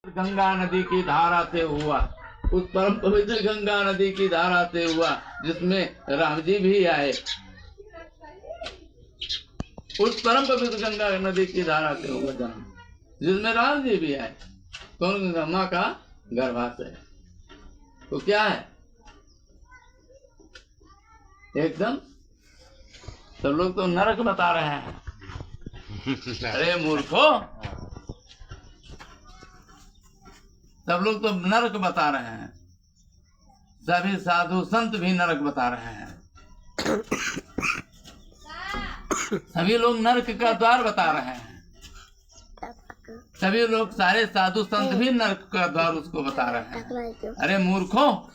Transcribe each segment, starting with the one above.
गंगा नदी की धारा से हुआ, उस परम पवित्र गंगा नदी की धारा से हुआ जिसमें राम जी भी आए। उस परम पवित्र गंगा नदी की धारा से हुआ जन्म जिसमें राम जी भी आए। कौन? गंगा का गर्भाशय। तो क्या है? एकदम सब लोग तो नरक बता रहे हैं। अरे मूर्खो, सब लोग तो नरक बता रहे हैं। सभी साधु संत भी नरक बता रहे हैं। सभी लोग नरक का द्वार बता रहे हैं। सभी लोग, सारे साधु संत भी नरक का द्वार उसको बता रहे हैं। अरे मूर्खो,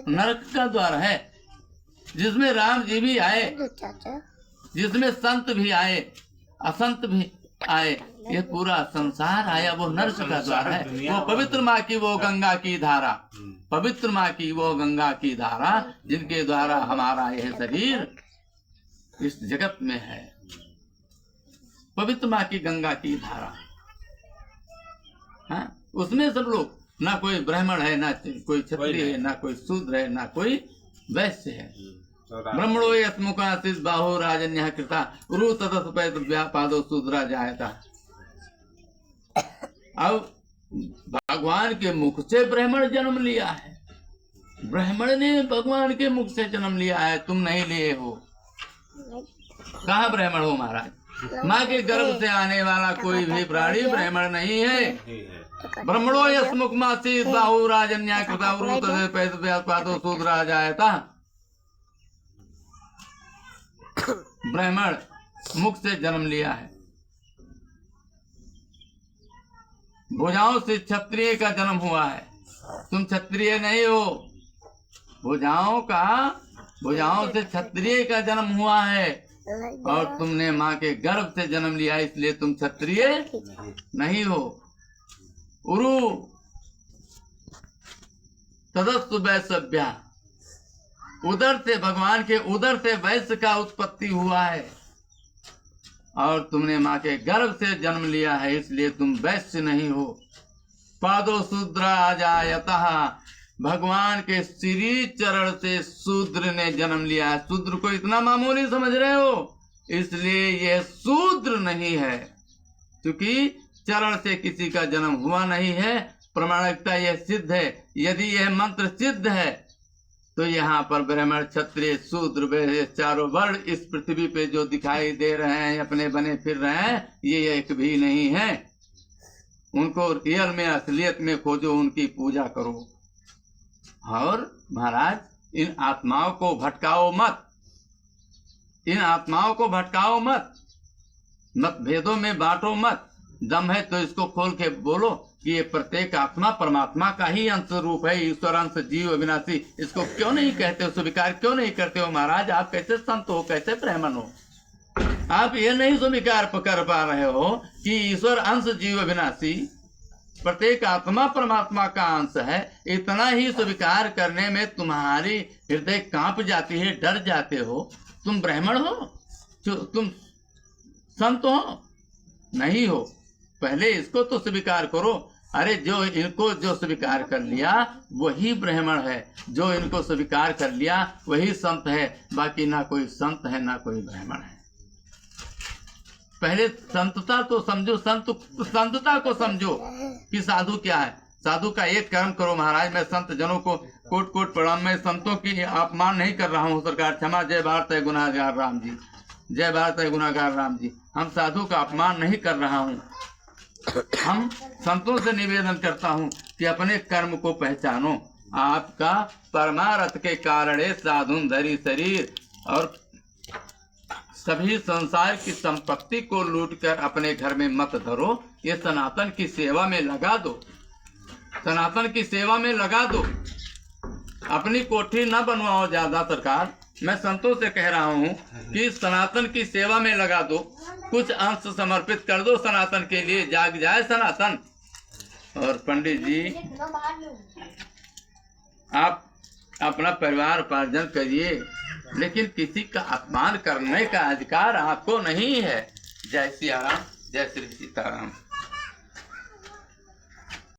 नरक का द्वार है जिसमें राम जी भी आए, जिसमें संत भी आए, असंत भी आए, ये पूरा संसार आया, वो नरक का द्वार है। वो पवित्र माँ की वो गंगा की धारा, पवित्र माँ की वो गंगा की धारा जिनके द्वारा हमारा यह शरीर इस जगत में है। पवित्र माँ की गंगा की धारा, हाँ, उसमें सब लोग, ना कोई ब्राह्मण है, ना कोई क्षत्रिय है, ना कोई शूद्र है, ना कोई वैश्य है। ब्रह्मणो यस्मुखासिस बाहो राजन्यः कृता उरु ततः पादो शूद्रा जायता। अब भगवान के मुख से ब्राह्मण जन्म लिया है, ब्राह्मण ने भगवान के मुख से जन्म लिया है, तुम नहीं लिए हो। कहाँ ब्राह्मण हो महाराज? माँ के गर्भ से आने वाला कोई भी प्राणी ब्राह्मण नहीं है। ब्रह्मणो यस्मुखमासिस बाहो राजन्यः कृता उरु ततः पादो शूद्रा जायता। ब्राह्मण मुख से जन्म लिया है। भुजाओं से क्षत्रिय का जन्म हुआ है, तुम क्षत्रिय नहीं हो। भुजाओं से क्षत्रिय का जन्म हुआ है और तुमने माँ के गर्भ से जन्म लिया, इसलिए तुम क्षत्रिय नहीं हो। उरु तदस्तु वैश्यभ्या, उदर से, भगवान के उदर से वैश्य का उत्पत्ति हुआ है और तुमने माँ के गर्भ से जन्म लिया है, इसलिए तुम वैश्य नहीं हो। पादो शूद्रा जायतः, भगवान के श्री चरण से शूद्र ने जन्म लिया है। शूद्र को इतना मामूली समझ रहे हो, इसलिए यह शूद्र नहीं है, क्योंकि चरण से किसी का जन्म हुआ नहीं है। प्रमाणिकता यह सिद्ध है। यदि यह मंत्र सिद्ध है तो यहाँ पर ब्राह्मण, क्षत्रिय, शूद्र, चारों वर्ण इस पृथ्वी पे जो दिखाई दे रहे हैं, अपने बने फिर रहे हैं, ये एक भी नहीं है। उनको रियल में, असलियत में खोजो, उनकी पूजा करो। और महाराज, इन आत्माओं को भटकाओ मत, इन आत्माओं को भटकाओ मत, मतभेदों में बांटो मत। दम है तो इसको खोल के बोलो कि ये प्रत्येक आत्मा परमात्मा का ही अंश रूप है, ईश्वर अंश, जीव अविनाशी। इसको क्यों नहीं कहते हो, स्वीकार क्यों नहीं करते हो? महाराज, आप कैसे संत हो, कैसे ब्राह्मण हो? आप ये नहीं स्वीकार कर पा रहे हो कि ईश्वर अंश, जीव अविनाशी, प्रत्येक आत्मा परमात्मा का अंश है। इतना ही स्वीकार करने में तुम्हारी हृदय कांप जाती है, डर जाते हो। तुम ब्राह्मण हो? तुम संत हो? नहीं हो। पहले इसको तो स्वीकार करो। अरे जो इनको जो स्वीकार कर लिया वही ब्राह्मण है, जो इनको स्वीकार कर लिया वही संत है। बाकी ना कोई संत है, ना कोई ब्राह्मण है। पहले संतता तो समझो, संतता को समझो कि साधु क्या है। साधु का एक कर्म करो। महाराज, मैं संत जनों को कोट कोट प्रणाम। मैं संतों की अपमान नहीं कर रहा हूँ, सरकार क्षमा। जय भारत है गुनाहगार राम जी, जय भारत है गुनाहगार राम जी। हम साधु का अपमान नहीं कर रहा हूँ। हम संतों से निवेदन करता हूँ कि अपने कर्म को पहचानो। आपका परमार्थ के कारण साधुन धरी शरीर और सभी संसार की संपत्ति को लूटकर अपने घर में मत धरो। ये सनातन की सेवा में लगा दो, सनातन की सेवा में लगा दो। अपनी कोठी न बनवाओ ज्यादा सरकार। मैं संतों से कह रहा हूँ कि सनातन की सेवा में लगा दो, कुछ अंश समर्पित कर दो सनातन के लिए, जाग जाए सनातन। और पंडित जी, आप अपना परिवार उपार्जन करिए, लेकिन किसी का अपमान करने का अधिकार आपको नहीं है। जय सिया राम, जय श्री सीताराम।